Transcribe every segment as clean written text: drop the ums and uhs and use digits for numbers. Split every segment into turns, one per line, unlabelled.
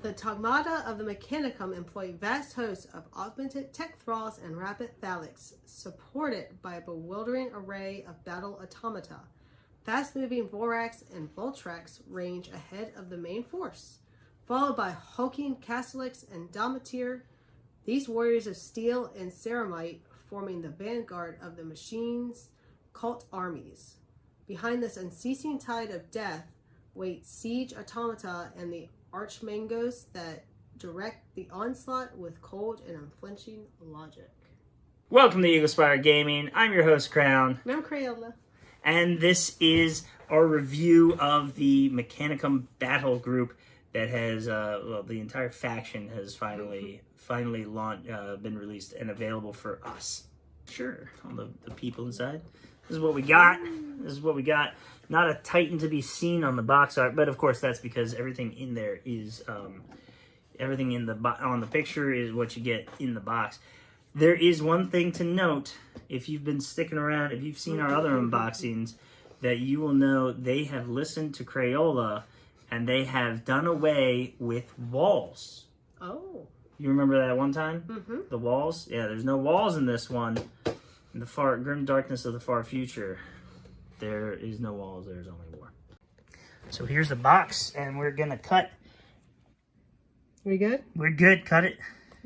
The Tagmata of the Mechanicum employ vast hosts of augmented tech thralls and rapid phalanx, supported by a bewildering array of battle automata. Fast-moving Vorax and Voltrax range ahead of the main force, followed by hulking Castellix and Domitir. These warriors of steel and ceramite forming the vanguard of the machine's cult armies. Behind this unceasing tide of death wait siege automata and the archmangos that direct the onslaught with cold and unflinching logic.
Welcome to Eagle Spire Gaming. I'm your host, Crown.
And I'm Crayola.
And this is our review of the Mechanicum Battle Group that has, the entire faction has finally been released and available for us. Sure, all the people inside. This is what we got. Not a Titan to be seen on the box art, but of course that's because everything in there is, everything on the picture is what you get in the box. There is one thing to note, if you've been sticking around, if you've seen our other unboxings, that you will know they have listened to Crayola and they have done away with walls. Oh. You remember that one time? Mm-hmm. The walls? Yeah, there's no walls in this one. In the far grim darkness of the far future, there is no walls, there's only war. So here's the box, and we're gonna cut.
We good?
We're good, cut it.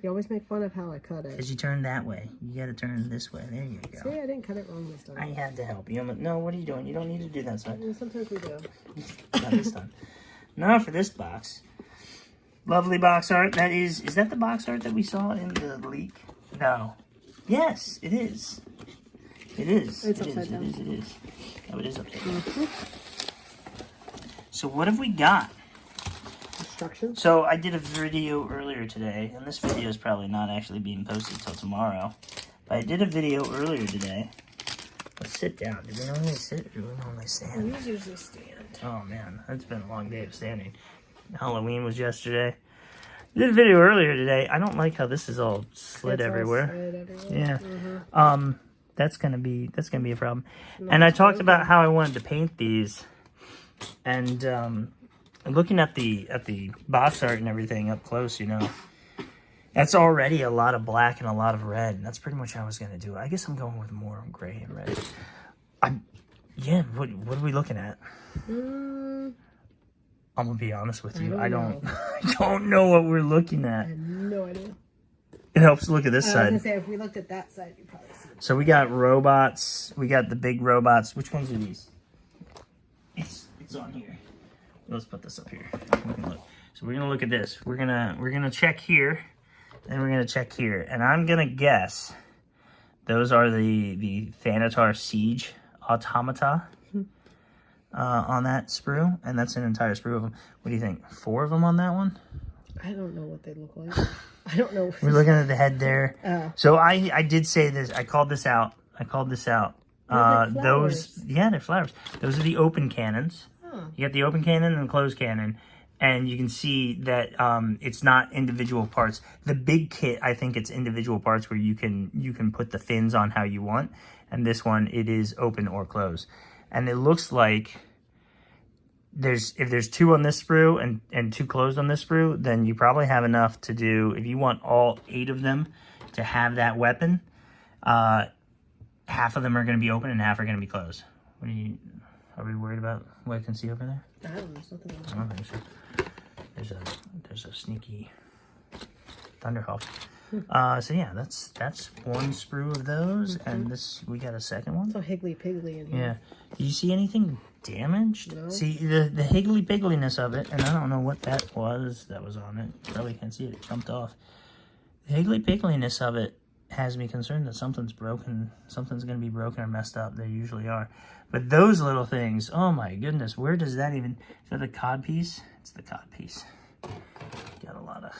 You always make fun of how I cut it.
Because you turn that way. You gotta turn this way. There you go.
See, I didn't cut it wrong this time.
I had to help you. No, what are you doing? You don't need to do that side.
Sometimes we do.
Not this time. Now for this box. Lovely box art. Is that the box art that we saw in the leak? No. Yes, it is. It is.
It's upside down.
It is. Oh, it is upside down. So what have we got?
Instructions?
So I did a video earlier today, and this video is probably not actually being posted till tomorrow. But I did a video earlier today. Let's sit down. Do we normally sit or do we normally stand?
We usually stand.
Oh man, it's been a long day of standing. Halloween was yesterday. I did a video earlier today. I don't like how this is all slid everywhere. Yeah. Mm-hmm. That's gonna be a problem. And I talked about how I wanted to paint these, and looking at the box art and everything up close, you know, that's already a lot of black and a lot of red. And that's pretty much how I was gonna do it. I guess I'm going with more gray and red. What are we looking at? I'm gonna be honest with you. I don't know what we're looking at.
I have no idea.
It helps to look at this side.
I was gonna say, if we looked at that side, you'd probably see it.
So we got robots. We got the big robots. Which ones are these? It's on here. Let's put this up here. We can look. So we're gonna look at this. We're gonna check here, and we're gonna check here. And I'm gonna guess those are the Thanatar Siege automata on that sprue, and that's an entire sprue of them. What do you think? 4 of them on that one?
I don't know what they look like. I don't know.
We're looking at the head there. So I did say this. I called this out. Those, they're flowers. Those are the open cannons. You got the open cannon and the closed cannon, and you can see that it's not individual parts. The big kit, I think it's individual parts where you can put the fins on how you want, and this one it is open or closed. And it looks like if there's 2 on this sprue and 2 closed on this sprue, then you probably have enough to do, if you want all 8 of them to have that weapon, half of them are going to be open and half are going to be closed. Are we worried about what I can see over there?
I don't know, something else.
I don't think so. There's a sneaky Thunderhawk. So yeah, that's one sprue of those, and we got a second one.
It's a higgly-piggly in here.
Yeah. Do you see anything damaged?
No.
See the higgly-piggliness of it, and I don't know what that was on it. Probably can't see it. It jumped off. The higgly-piggliness of it has me concerned that something's broken. Something's going to be broken or messed up. They usually are. But those little things, oh my goodness, where does that even... Is that the cod piece? It's the cod piece. Got a lot of...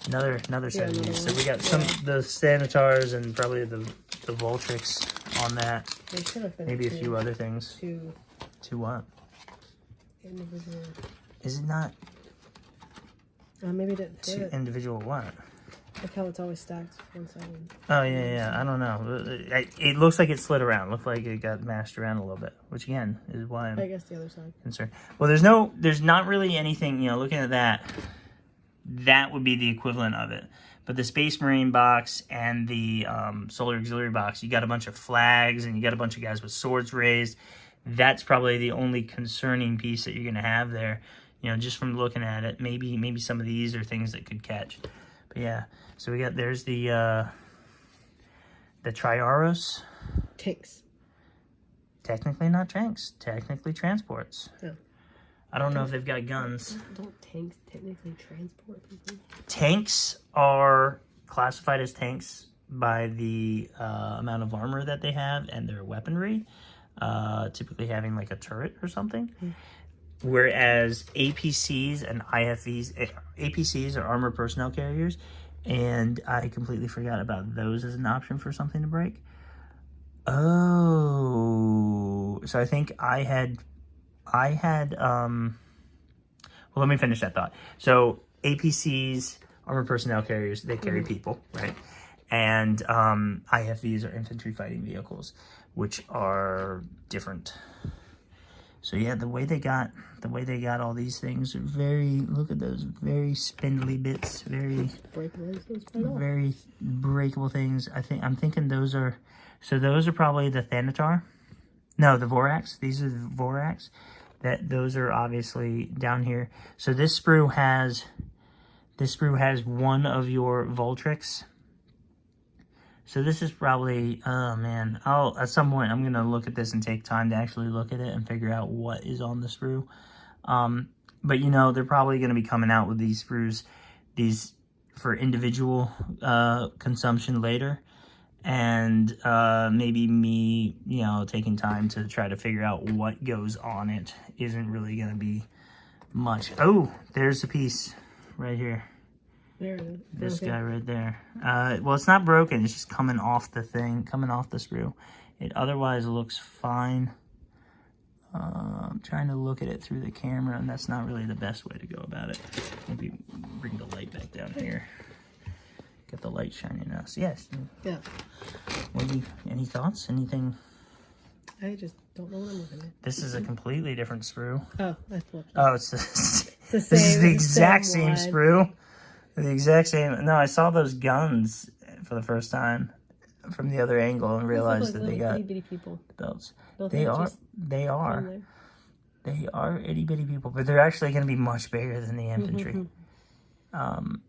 Another set of these. So we got the Sanitars and probably the Voltrix on that.
There should have been
maybe a few other things. Two what?
Individual.
Is it not?
Maybe it didn't fit.
Individual what?
Look how it's always stacked. 1 second.
Oh, yeah. I don't know. It looks like it slid around. Looked like it got mashed around a little bit, which again is why I'm
I guess the other side.
concerned. Well, there's not really anything, looking at that would be the equivalent of it. But the Space Marine box and the Solar Auxiliary box, you got a bunch of flags and you got a bunch of guys with swords raised. That's probably the only concerning piece that you're going to have there. Just from looking at it, maybe some of these are things that could catch. But yeah, so there's the Triaros.
Tanks.
Technically not tanks. Technically transports.
Yeah.
I don't know if they've got guns.
Don't tanks technically transport people?
Tanks are classified as tanks by the amount of armor that they have and their weaponry. Typically having like a turret or something. Whereas APCs and IFVs, APCs are armored personnel carriers, and I completely forgot about those as an option for something to break. Oh, so I think I had, well, let me finish that thought. So APCs, armored personnel carriers, they carry people, right? And IFVs are infantry fighting vehicles, which are different. So yeah, the way they got all these things are look at those very spindly bits, very breakable things. I'm thinking those are probably the Thanatar. No, the Vorax. These are the Vorax. Those are obviously down here. So this sprue has one of your Voltrix. So this is probably, oh man, at some point I'm going to look at this and take time to actually look at it and figure out what is on the sprue. But they're probably going to be coming out with these sprues, these for individual consumption later. And maybe me, taking time to try to figure out what goes on it isn't really going to be much. Oh, there's a piece right here.
There it is.
This guy right there. Well, it's not broken. It's just coming off the sprue. It otherwise looks fine. I'm trying to look at it through the camera, and that's not really the best way to go about it. Maybe bring the light back down here. Get the light shining us. Yes.
Yeah.
Any thoughts? Anything?
I just don't know what I'm looking at.
This is a completely different sprue.
Oh, I thought.
Oh, it's the same. This is the exact same sprue. The exact same. No, I saw those guns for the first time from the other angle and realized that they got itty-bitty people. Belts. They are itty bitty people, but they're actually going to be much bigger than the infantry. And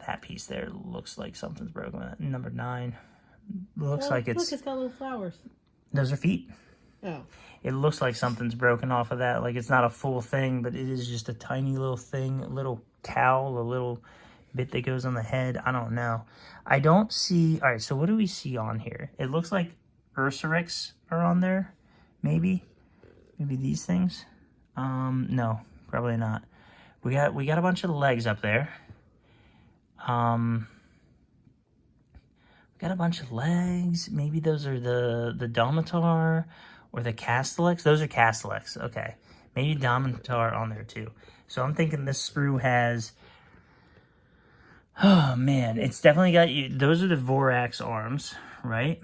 that piece there looks like something's broken. Number 9 looks like it's.
Look, it's got little flowers.
Those are feet.
Oh.
It looks like something's broken off of that. Like it's not a full thing, but it is just a tiny little thing, a little cowl, a little bit that goes on the head. I don't know. I don't see. All right, so what do we see on here? It looks like Ursurix are on there. Maybe these things. No, probably not. We got a bunch of legs up there. We got a bunch of legs. Maybe those are the Domitar or the Castellex. Those are Castellex. Okay, maybe Domitar on there too. So I'm thinking this sprue has. Oh man, it's definitely got you. Those are the Vorax arms, right?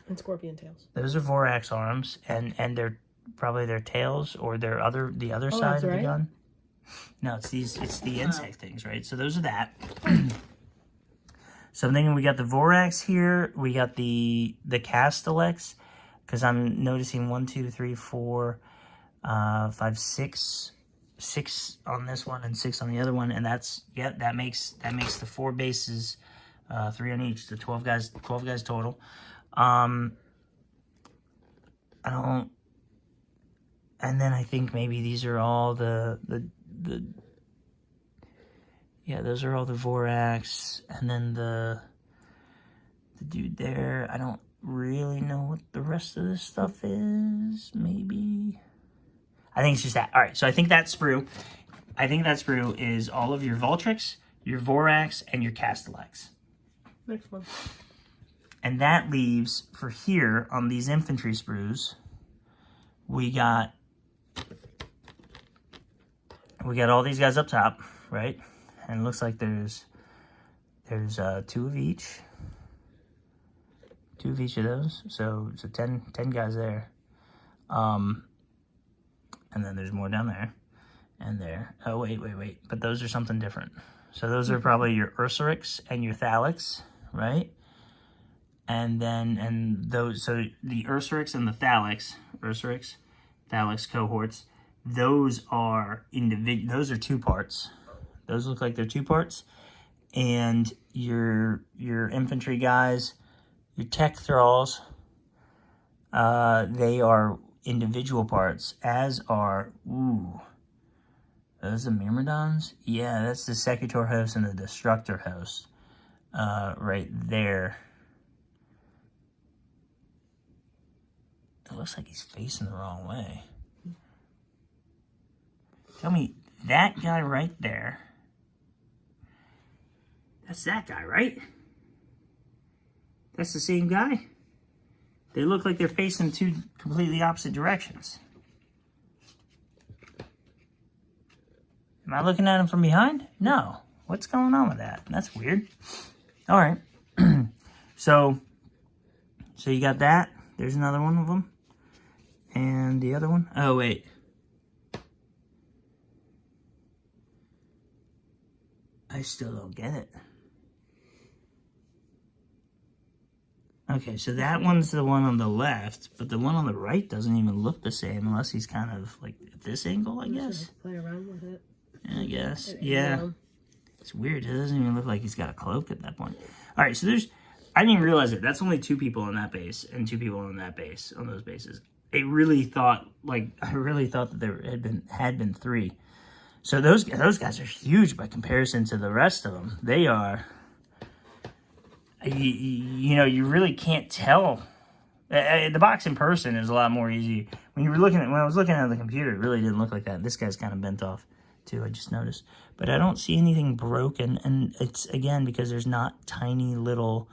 And scorpion tails.
Those are Vorax arms, and they're probably their tails or the other side of the gun. No, it's the insect things, right? So those are that. So I'm thinking we got the Vorax here, we got the Castellex, because I'm noticing 1, 2, 3, 4, 5, 6 on this one and 6 on the other one, and that makes the 4 bases, 3 on each, so 12 guys total. I don't, and then I think maybe these are all those are all the Vorax, and then the dude there, I don't really know what the rest of this stuff is. Maybe I think it's just that. All right, so I think that sprue is all of your Voltrix, your Vorax, and your Castellex.
Next one.
And that leaves for here on these infantry sprues, we got all these guys up top, right? And it looks like there's There's 2 of each. 2 of each of those. So 10 guys there. And then there's more down there. And there. Oh, wait. But those are something different. So those are probably your Ursarix and your Thalix, right? And those, so the Ursarix and the Thalix, Thalix cohorts, those are those are 2 parts. Those look like they're 2 parts. And your infantry guys, your tech thralls, they are individual parts, as are, those are Myrmidons? Yeah, that's the Secutor host and the Destructor host, right there. It looks like he's facing the wrong way. Tell me, that guy right there, that's that guy, right? That's the same guy? They look like they're facing 2 completely opposite directions. Am I looking at him from behind? No. What's going on with that? That's weird. All right. So you got that. There's another one of them. And the other one. Oh, wait. I still don't get it. Okay, so that one's the one on the left, but the one on the right doesn't even look the same unless he's kind of like at this angle, I guess.
Play around with it.
I guess. Yeah. It's weird. It doesn't even look like he's got a cloak at that point. All right, so I didn't even realize it. That's only 2 people on that base and 2 people on that base, on those bases. I really thought that there had been 3. So those guys are huge by comparison to the rest of them. They are, you know, you really can't tell. The box in person is a lot more easy. When I was looking at the computer, it really didn't look like that. This guy's kind of bent off too, I just noticed. But I don't see anything broken, and it's, again, because there's not tiny little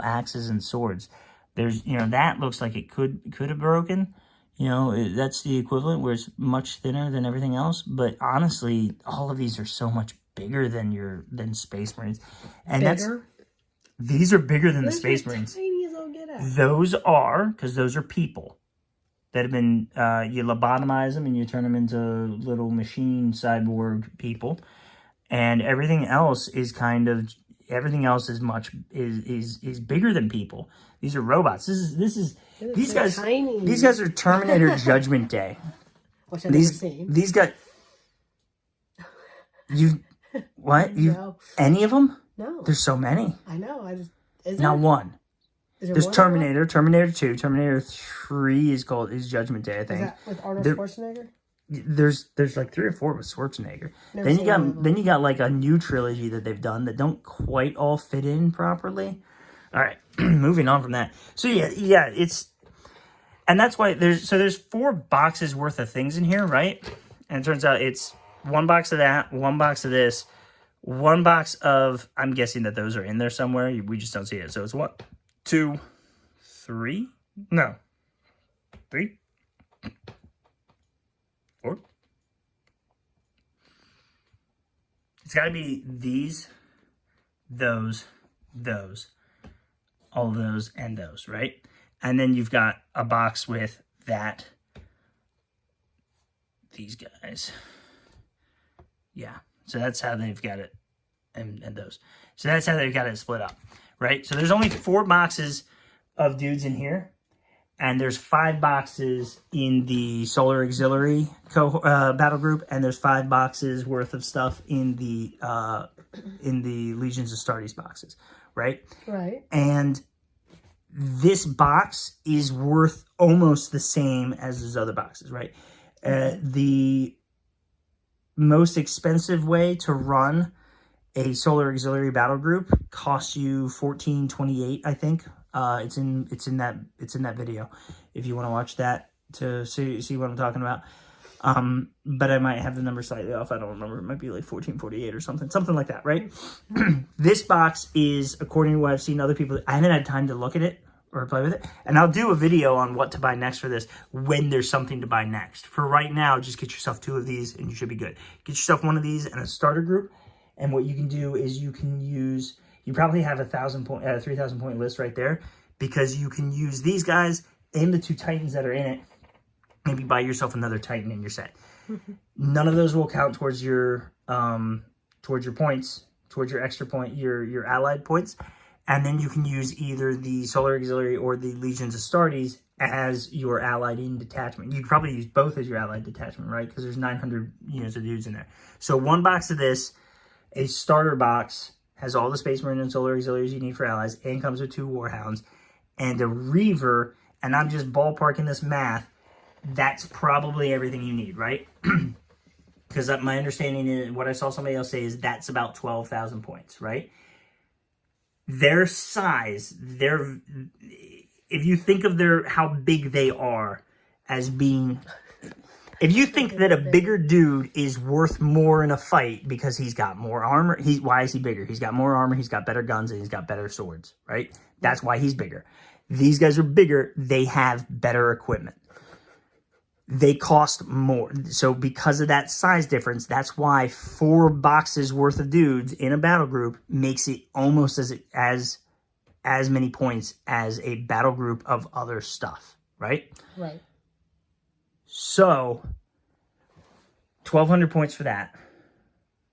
axes and swords. There's, you know, that looks like it could have broken. You know, that's the equivalent, where it's much thinner than everything else. But honestly, all of these are so much bigger than Space Marines. And these are bigger than the Space Marines.
Tiny as I'll get at.
Those are, because those are people that have been, you lobotomize them and you turn them into little machine cyborg people. And everything else is is bigger than people. These are robots. These guys are Terminator Judgment Day.
Which I've never seen.
These guys. Any of them?
No.
There's so many.
I know.
Not one. There's
one
Terminator, Terminator 2, Terminator 3 is Judgment Day, I think.
Is that with Arnold Schwarzenegger?
There's like 3 or 4 with Schwarzenegger. Then you got like a new trilogy that they've done that don't quite all fit in properly. All right, moving on from that. So yeah, and that's why there's 4 boxes worth of things in here, right? And it turns out it's 1 box of that, 1 box of this, 1 box of, I'm guessing that those are in there somewhere. We just don't see it. So it's 1, 2, 3. No. 3, 4. It's got to be these, those, all of those, and those, right? And then you've got a box with these guys. Yeah. So that's how they've got it, and those. So that's how they've got it split up, right? So there's only 4 boxes of dudes in here, and there's 5 boxes in the Solar Auxiliary battle group, and there's 5 boxes worth of stuff in the Legions Astartes boxes, right?
Right.
And this box is worth almost the same as those other boxes, right? The most expensive way to run a Solar Auxiliary battle group costs you $14.28, I think. It's in that video if you want to watch that to see what I'm talking about. But I might have the number slightly off. I don't remember. It might be like $14.48 or something like that, right? This box is, according to what I've seen other people, I haven't had time to look at it or play with it. And I'll do a video on what to buy next for this when there's something to buy next. For right now, just get yourself 2 of these and you should be good. Get yourself 1 of these and a starter group. And what you can do is you can use, you probably have a 3,000 point list right there, because you can use these guys and the 2 Titans that are in it. Maybe buy yourself another Titan in your set. None of those will count towards your points, towards your extra point, your allied points. And then you can use either the Solar Auxiliary or the Legions Astartes as your allied in detachment. You could probably use both as your allied detachment, right? Because there's 900 units of dudes in there. So 1 box of this, a starter box, has all the Space Marine and Solar Auxiliaries you need for allies, and comes with 2 Warhounds, and a Reaver, and I'm just ballparking this math, that's probably everything you need, right? Because my understanding is, what I saw somebody else say, is that's about 12,000 points, right? Their size, if you think of how big they are as being, if you think that a bigger dude is worth more in a fight because he's got more armor, why is he bigger? He's got more armor, he's got better guns, and he's got better swords, right? That's why he's bigger. These guys are bigger, they have better equipment. They cost more. So because of that size difference, that's why 4 boxes worth of dudes in a battle group makes it almost as many points as a battle group of other stuff, right?
Right.
So 1,200 points for that.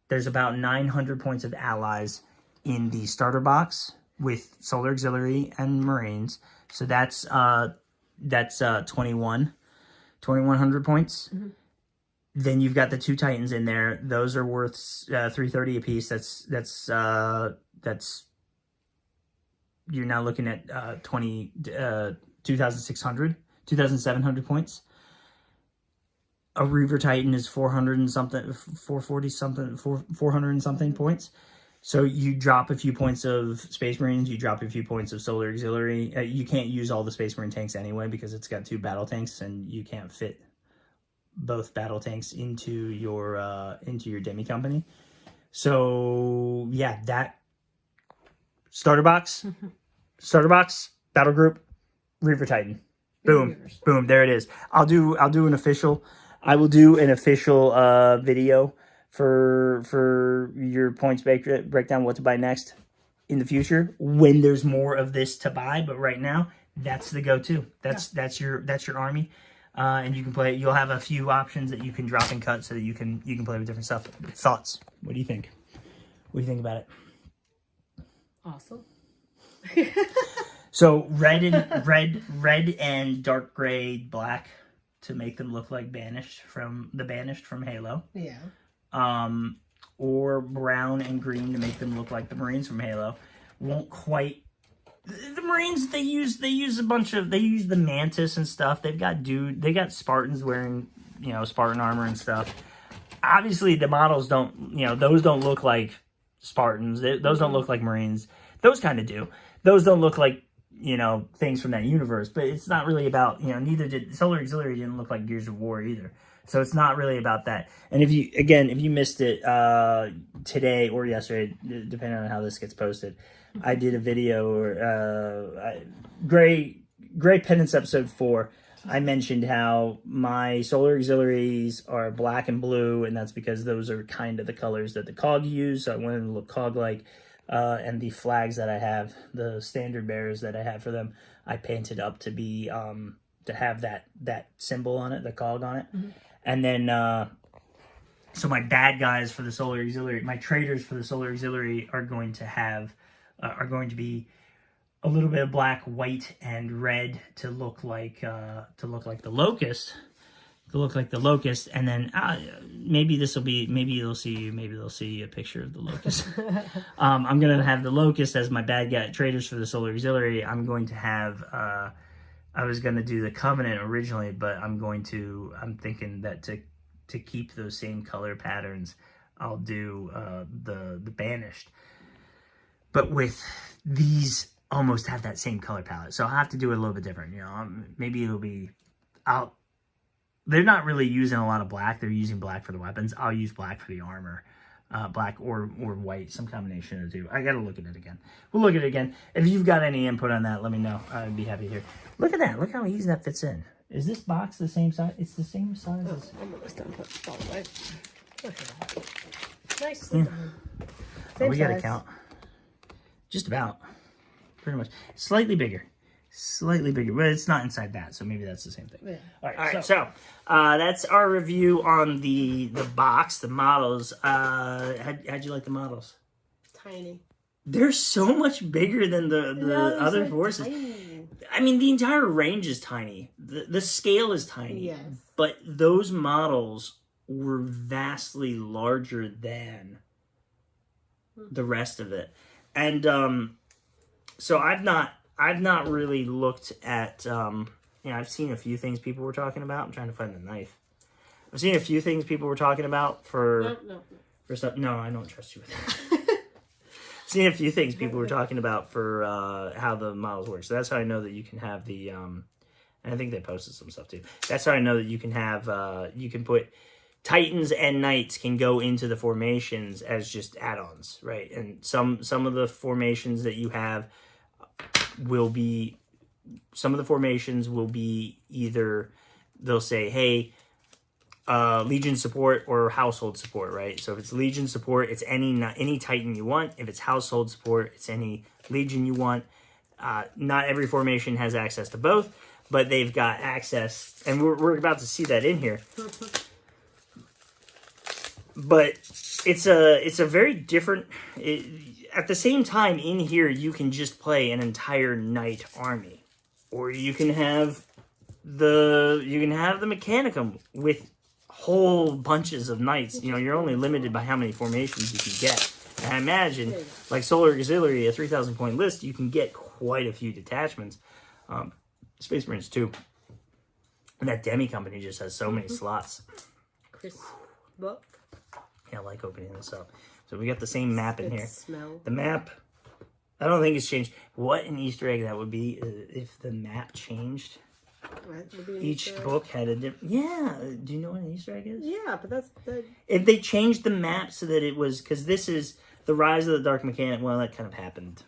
There's about 900 points of allies in the starter box with Solar Auxiliary and Marines. So that's 2,100 points. Mm-hmm. Then you've got the 2 Titans in there. Those are worth 330 apiece. That's you're now looking at 2,700 points. A Reaver Titan is 400 and something, 440 something, 400 and something points. So you drop a few points of Space Marines, you drop a few points of Solar Auxiliary. You can't use all the Space Marine tanks anyway because it's got 2 battle tanks, and you can't fit both battle tanks into your demi company. So yeah, that starter box, battle group, Reaver Titan, boom, boom, there it is. I will do an official video for your points breakdown, what to buy next in the future when there's more of this to buy. But right now, that's the go-to. That's your army, and you can play. You'll have a few options that you can drop and cut so that you can play with different stuff. Thoughts? What do you think? What do you think about it?
Awesome.
So red and dark gray black to make them look like Banished from Halo.
Yeah.
Or brown and green to make them look like the Marines from Halo. Won't quite. The Marines, they use the Mantis and stuff. They got Spartans wearing, Spartan armor and stuff. Obviously the models don't, those don't look like Spartans. Those don't look like Marines. Those kind of do. Those don't look like, things from that universe, but it's not really about, neither did Solar Auxiliary didn't look like Gears of War either. So it's not really about that. And if you missed it today or yesterday, depending on how this gets posted, I did a video, Gray Penance episode 4. I mentioned how my Solar Auxiliaries are black and blue, and that's because those are kind of the colors that the COG use. So I wanted to look COG-like. And the flags that I have, the standard bearers that I have for them, I painted up to be to have that symbol on it, the COG on it. Mm-hmm. And then so my bad guys for the Solar Auxiliary, my traitors for the Solar Auxiliary are going to be a little bit of black, white, and red to look like the Locust. And then maybe they'll see a picture of the Locust. I'm gonna have the Locust as my bad guy traitors for the Solar Auxiliary. I'm going to have I was gonna do the Covenant originally, but I'm thinking that to keep those same color patterns, I'll do the Banished. But with these almost have that same color palette, so I'll have to do it a little bit different. Maybe it'll be they're not really using a lot of black. They're using black for the weapons. I'll use black for the armor. Black or white, some combination of the two. I got to look at it again. We'll look at it again. If you've got any input on that, let me know. I'd be happy to hear. Look at that. Look how easy that fits in. Is this box the same size? It's the same size as...
I'm almost done putting it all away. Look at that. Nice.
Yeah.
Same
we got to
size.
count. Just about. Pretty much. Slightly bigger. Slightly bigger, but it's not inside that, so maybe that's the same thing.
Yeah.
All right, so that's our review on the box, the models. How'd you like the models?
Tiny.
They're so much bigger than the other forces.
Tiny.
I mean, the entire range is tiny. The scale is tiny.
Yes.
But those models were vastly larger than the rest of it. And so I've not really looked at, I've seen a few things people were talking about. I'm trying to find the knife. I've seen a few things people were talking about for stuff. No, I don't trust you with that. I've seen a few things people were talking about for how the models work. So that's how I know that you can have the, and I think they posted some stuff too. That's how I know that you can have, you can put Titans and Knights can go into the formations as just add-ons, right? And some of the formations that you have will be, some of the formations will be either, they'll say, hey, Legion support or household support, right? So if it's Legion support, it's any Titan you want. If it's household support, it's any Legion you want. Not every formation has access to both, but they've got access, and we're about to see that in here. But it's a very different. At the same time, in here you can just play an entire knight army, or you can have the Mechanicum with whole bunches of knights. You know, you're only limited by how many formations you can get. And I imagine, like Solar Auxiliary, a 3,000 point list, you can get quite a few detachments. Space Marines too. And that Demi Company just has so many slots.
Chris book.
Yeah, I like opening this up. So we got the same map in here.
Smell.
The map, I don't think it's changed. What an Easter egg that would be if the map changed.
Right, would be an
Each
Easter egg.
book had a different. Yeah, do you know what an Easter egg is?
Yeah, but that's
If they changed the map so that it was, because this is the Rise of the Dark Mechanic. Well, that kind of happened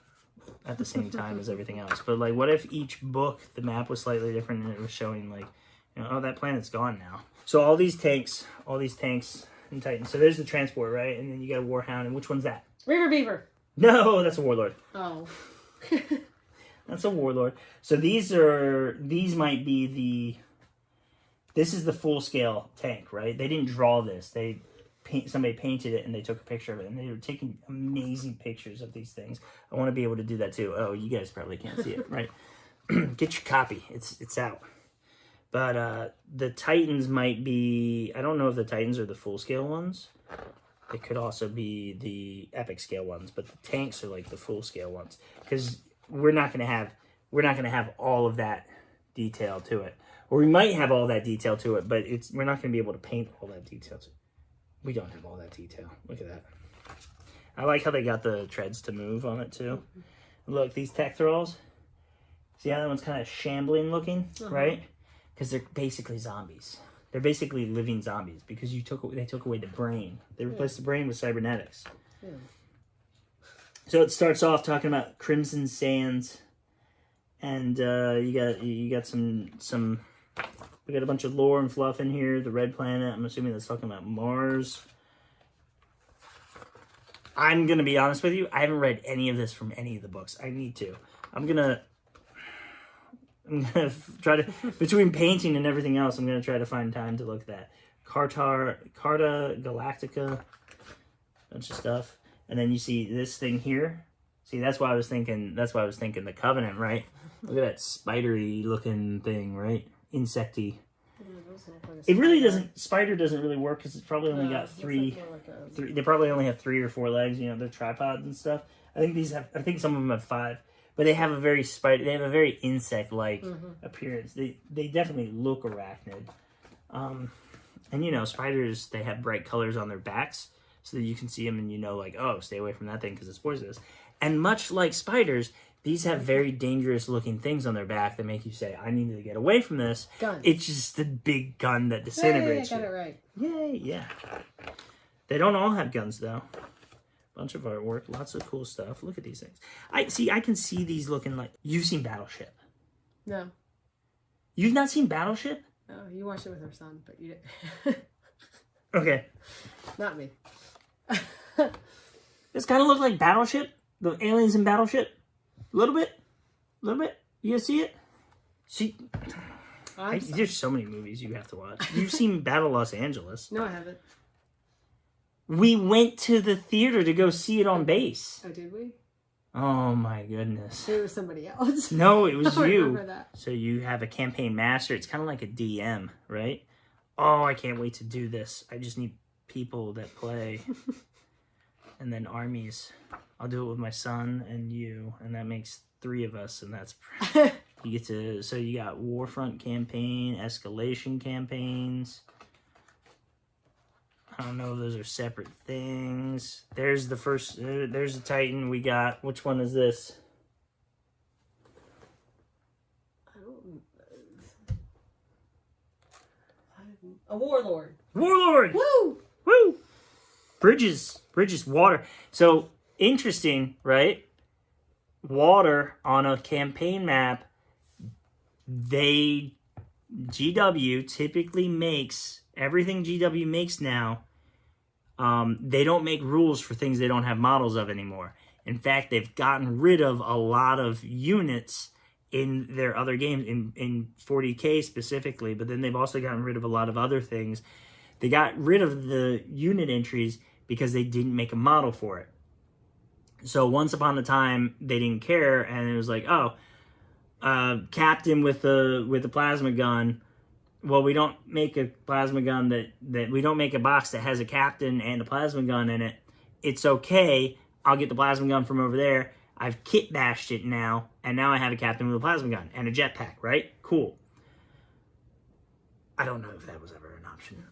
at the same time as everything else. But like, what if each book the map was slightly different and it was showing like, you know, oh, that planet's gone now. So all these tanks and Titans. So there's the transport, right? And then you got a Warhound, and which one's that?
Reaver Beaver.
No, that's a Warlord.
Oh.
That's a Warlord. So these might be this is the full scale tank, right? They didn't draw this. Somebody painted it and they took a picture of it, and they were taking amazing pictures of these things. I want to be able to do that too. Oh, you guys probably can't see it, right? Get your copy. It's out. But the Titans might be, I don't know if the Titans are the full scale ones. They could also be the epic scale ones, but the tanks are like the full scale ones, because we're not going to have all of that detail to it. Or we might have all that detail to it, but we're not going to be able to paint all that detail to it. We don't have all that detail. Look at that. I like how they got the treads to move on it too. Look, these tech thralls. See how that one's kind of shambling looking, right? Because they're basically zombies. They're basically living zombies because they took away the brain. They replaced the brain with cybernetics. Yeah. So it starts off talking about Crimson Sands, and you got some. We got a bunch of lore and fluff in here. The red planet. I'm assuming that's talking about Mars. I'm gonna be honest with you. I haven't read any of this from any of the books. I need to. I'm gonna try to, between painting and everything else, I'm gonna try to find time to look at that. Carta Galactica, bunch of stuff. And then you see this thing here. See, that's why I was thinking the Covenant, right? Look at that spidery looking thing, right? Insecty. It really doesn't, spider doesn't really work because it's probably only got three, they probably only have 3 or 4 legs, you know, they're tripods and stuff. I think some of them have 5. But they have a very insect-like appearance. They definitely look arachnid. And you know, spiders, they have bright colors on their backs so that you can see them and you know, like, oh, stay away from that thing because it's poisonous. And much like spiders, these have very dangerous looking things on their back that make you say, I need to get away from this.
Gun.
It's just the big gun that disintegrates you.
I got it right.
Yay, yeah. They don't all have guns, though. Bunch of artwork, lots of cool stuff. Look at these things. I can see these looking like... You've seen Battleship?
No.
You've not seen Battleship?
No, you watched it with her son, but you didn't.
Okay.
Not me.
This kind of looks like Battleship, the aliens in Battleship. A little bit. You guys see it? See, there's so many movies you have to watch. You've seen Battle Los Angeles.
No, I haven't.
We went to the theater to go see it on base.
Oh, did we?
Oh my goodness.
It was somebody else.
No, it was
I
you.
remember that.
So you have a campaign master. It's kind of like a DM, right? Oh, I can't wait to do this. I just need people that play. And then armies. I'll do it with my son and you. And that makes 3 of us. And that's... You get to... So you got Warfront campaign, escalation campaigns. I don't know if those are separate things. There's the first... There's the Titan we got. Which one is this?
A warlord.
Warlord!
Woo!
Woo! Bridges, water. So, interesting, right? Water on a campaign map, GW typically makes, everything GW makes now, they don't make rules for things they don't have models of anymore. In fact, they've gotten rid of a lot of units in their other games, in 40K specifically, but then they've also gotten rid of a lot of other things. They got rid of the unit entries because they didn't make a model for it. So once upon a time, they didn't care, and it was like, oh, captain with a plasma gun. Well, we don't make a plasma gun that we don't make a box that has a captain and a plasma gun in it. It's okay. I'll get the plasma gun from over there. I've kit bashed it now, and now I have a captain with a plasma gun and a jetpack, right? Cool. I don't know if that was ever an option.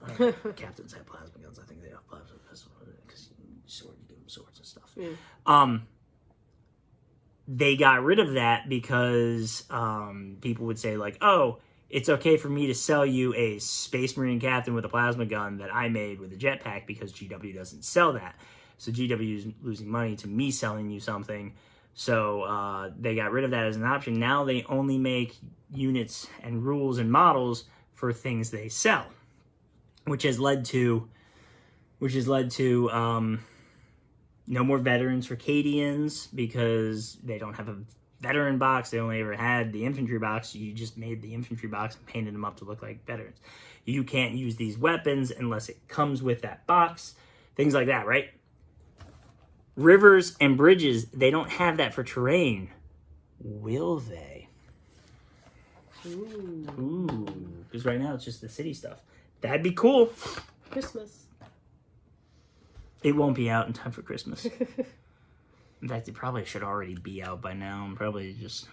Captains have plasma guns. I think they have plasma pistols because you give them swords and stuff. Yeah. They got rid of that because people would say like, oh, it's okay for me to sell you a Space Marine captain with a plasma gun that I made with a jetpack because GW doesn't sell that. So GW is losing money to me selling you something. So they got rid of that as an option. Now they only make units and rules and models for things they sell, which has led to no more veterans for Cadians because they don't have a veteran box. They only ever had the infantry box. You just made the infantry box and painted them up to look like veterans. You can't use these weapons unless it comes with that box. Things like that, right? Rivers and bridges, they don't have that for terrain. Will they? Ooh. Because right now it's just the city stuff. That'd be cool.
Christmas.
It won't be out in time for Christmas. In fact, it probably should already be out by now. And probably just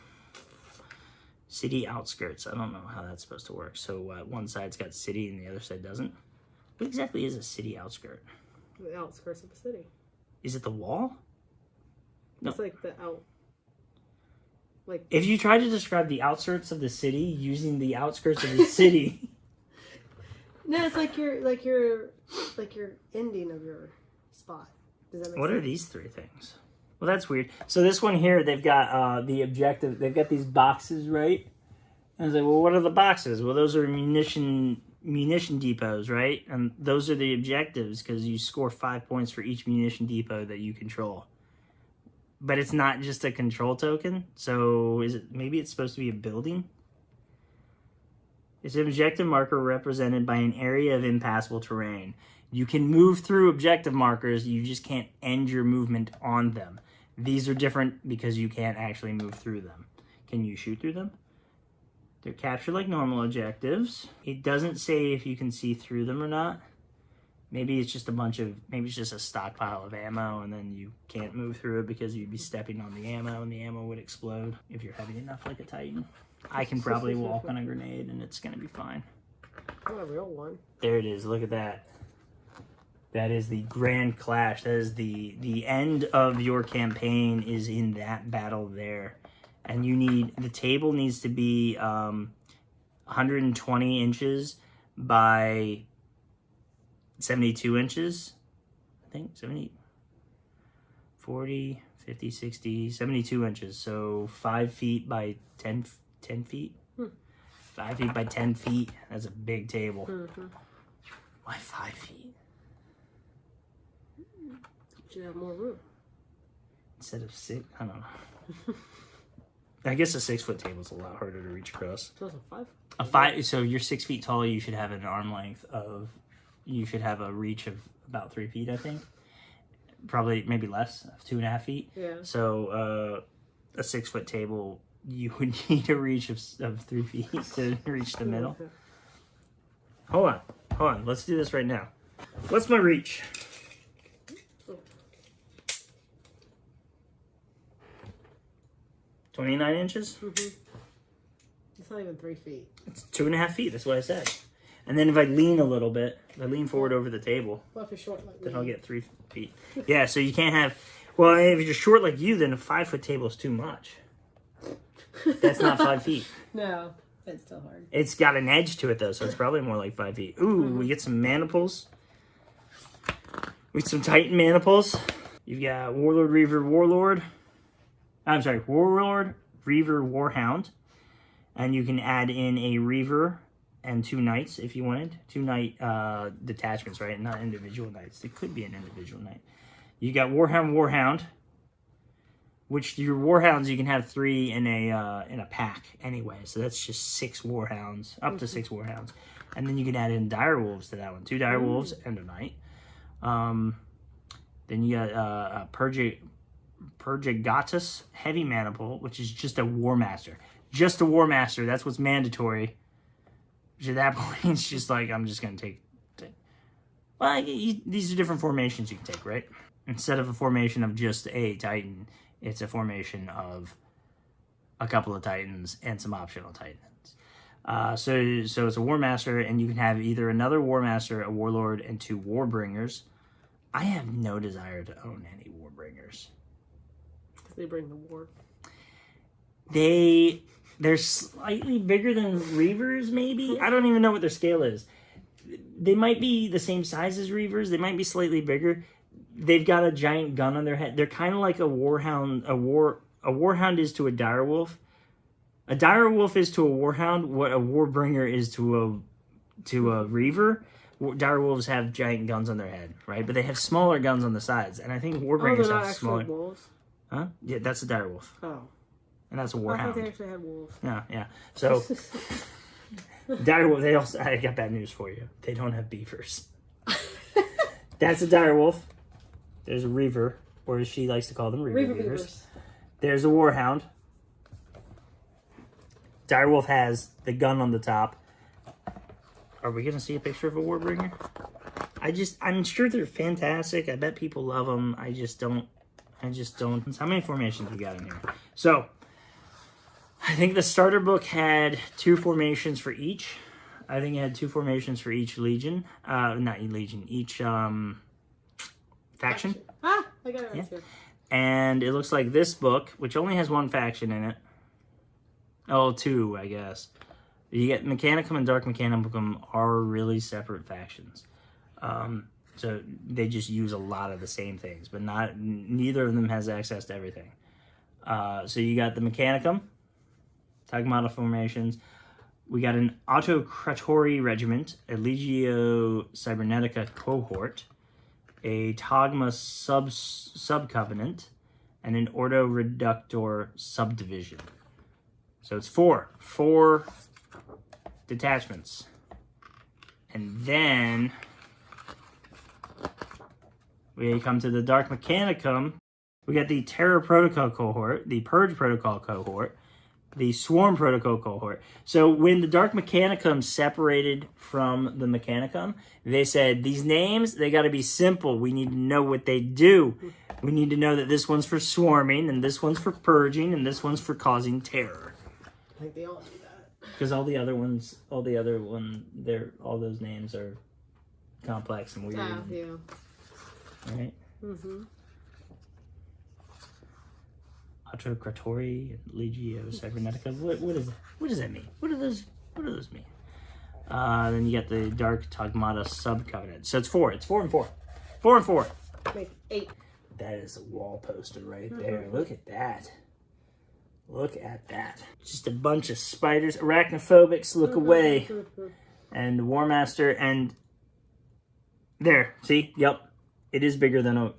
city outskirts. I don't know how that's supposed to work. So one side's got city and the other side doesn't. What exactly is a city outskirt?
The outskirts of the city.
Is it the wall? No.
It's like the out. Like
if you try to describe the outskirts of the city using the outskirts of the city.
No, it's like your ending of your spot. Does that make sense?
What are these 3 things? Well, that's weird. So this one here, they've got the objective. They've got these boxes, right? And I was like, well, what are the boxes? Well, those are munition depots, right? And those are the objectives because you score 5 points for each munition depot that you control. But it's not just a control token. So maybe it's supposed to be a building? It's an objective marker represented by an area of impassable terrain. You can move through objective markers, you just can't end your movement on them. These are different because you can't actually move through them. Can you shoot through them? They're captured like normal objectives. It doesn't say if you can see through them or not. Maybe it's just maybe it's just a stockpile of ammo and then you can't move through it because you'd be stepping on the ammo and the ammo would explode if you're heavy enough like a Titan. I can probably walk on a grenade and it's gonna be fine.
Oh, a real one.
There it is, look at that. That is the Grand Clash. That is the end of your campaign is in that battle there. And the table needs to be 120 inches by 72 inches. I think 70, 40, 50, 60, 72 inches. So 5 feet by 10 feet. 5 feet by 10 feet. That's a big table. Why 5 feet?
You should have more room.
instead of 6. I don't know. I guess a 6-foot table is a lot harder to reach across.
So it's a 5.
A 5. So you're 6 feet tall. You should have an arm length of. You should have a reach of about 3 feet, I think. Probably maybe less, 2.5 feet.
Yeah.
So a 6-foot table, you would need a reach of 3 feet to reach the middle. Hold on. Let's do this right now. What's my reach? 29 inches?
Mm-hmm. It's not even 3 feet.
It's 2.5 feet. That's what I said. And then if I lean a little bit, if I lean forward over the table,
well, if you're short like
then
me.
I'll get 3 feet. Yeah, so you can't have. Well, if you're short like you, then a 5-foot table is too much. That's not 5 feet.
No, it's still hard.
It's got an edge to it though, so it's probably more like 5 feet. Ooh, we get some maniples. With some Titan maniples. You've got Warlord, Reaver, Warlord. I'm sorry, Warlord, Reaver, Warhound. And you can add in a Reaver and 2 knights if you wanted. 2 knight detachments, right? Not individual knights. It could be an individual knight. You got Warhound, which your Warhounds you can have 3 in a pack anyway. So that's just 6 Warhounds, up to 6 Warhounds. And then you can add in Direwolves to that one. 2 Direwolves and a knight. Then you got Purgatus Heavy Maniple, which is just a War Master. Just a War Master. That's what's mandatory. Which at that point, it's just like, I'm just going to take. Well, these are different formations you can take, right? Instead of a formation of just a Titan, it's a formation of a couple of Titans and some optional Titans. So it's a War Master, and you can have either another War Master, a Warlord, and 2 Warbringers. I have no desire to own any Warbringers.
Because they bring the war.
They're slightly bigger than Reavers, maybe? I don't even know what their scale is. They might be the same size as Reavers. They might be slightly bigger. They've got a giant gun on their head. They're kind of like a Warhound. A Warhound is to a Direwolf. A Direwolf is to a Warhound what a Warbringer is to a Reaver. Direwolves have giant guns on their head, right? But they have smaller guns on the sides. And I think Warbringers
they're not
have smaller.
actually wolves?
Huh? Yeah, that's a Direwolf.
Oh.
And that's a
I
Warhound.
thought they actually had wolves.
Yeah. So, Direwolf, they also, I got bad news for you. They don't have beavers. That's a Direwolf. There's a Reaver, or as she likes to call them, Reaver beavers. There's a Warhound. Direwolf has the gun on the top. Are we going to see a picture of a Warbringer? I'm sure they're fantastic. I bet people love them. I just don't. How many formations we got in here? So, I think the starter book had 2 formations for each. I think it had 2 formations for each legion. Not legion, each faction.
Ah, I got it right here.
And it looks like this book, which only has 1 faction in it. Oh, 2, I guess. You get Mechanicum and Dark Mechanicum are really separate factions. So they just use a lot of the same things, but neither of them has access to everything. So you got the Mechanicum, Tagmata formations. We got an Autocratori regiment, a Legio Cybernetica cohort, a Tagma subcovenant, and an Ordo Reductor subdivision. So it's 4 detachments. And then we come to the Dark Mechanicum. We got the Terror Protocol cohort, the Purge Protocol cohort, the Swarm Protocol cohort. So when the Dark Mechanicum separated from the Mechanicum, they said, these names, they got to be simple. We need to know what they do. We need to know that this one's for swarming, and this one's for purging, and this one's for causing terror.
I think they all do that.
Because all those names are complex and weird.
Yeah.
Right?
Mm-hmm.
Autocratori, Legio Cybernetica. What does that mean? What do those mean? Then you got the Dark Tagmata subcovenant. So it's 4. It's 4 and 4. 4 and 4.
Make 8.
That is a wall poster right there. Look at that. Look at that. Just a bunch of spiders. Arachnophobics, look away. And War Master, and there. See? Yep. It is bigger than a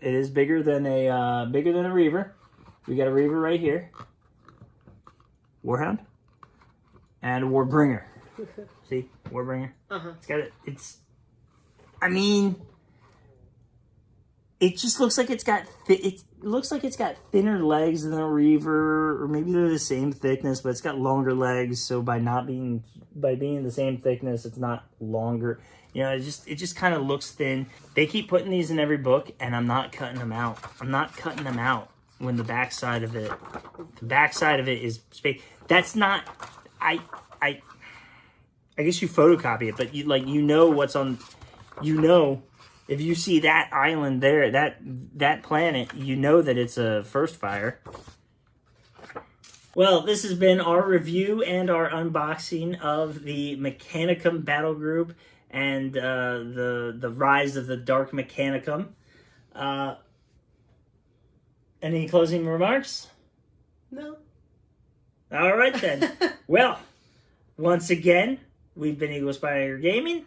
Reaver. We got a Reaver right here. Warhound. And a Warbringer. See? Warbringer. It's got it. I mean, it just looks like it's got thinner legs than a Reaver, or maybe they're the same thickness, but it's got longer legs. So by being the same thickness, it's not longer. You know, it just kind of looks thin. They keep putting these in every book, and I'm not cutting them out. I'm not cutting them out when the backside of it is space. That's not. I guess you photocopy it, but you know what's on. You know, if you see that island there, that planet, you know that it's a first fire. Well, this has been our review and our unboxing of the Mechanicum Battle Group and the rise of the Dark Mechanicum. Any closing remarks?
No.
All right then. Well, once again, we've been Eagle Spire Gaming.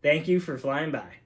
Thank you for flying by.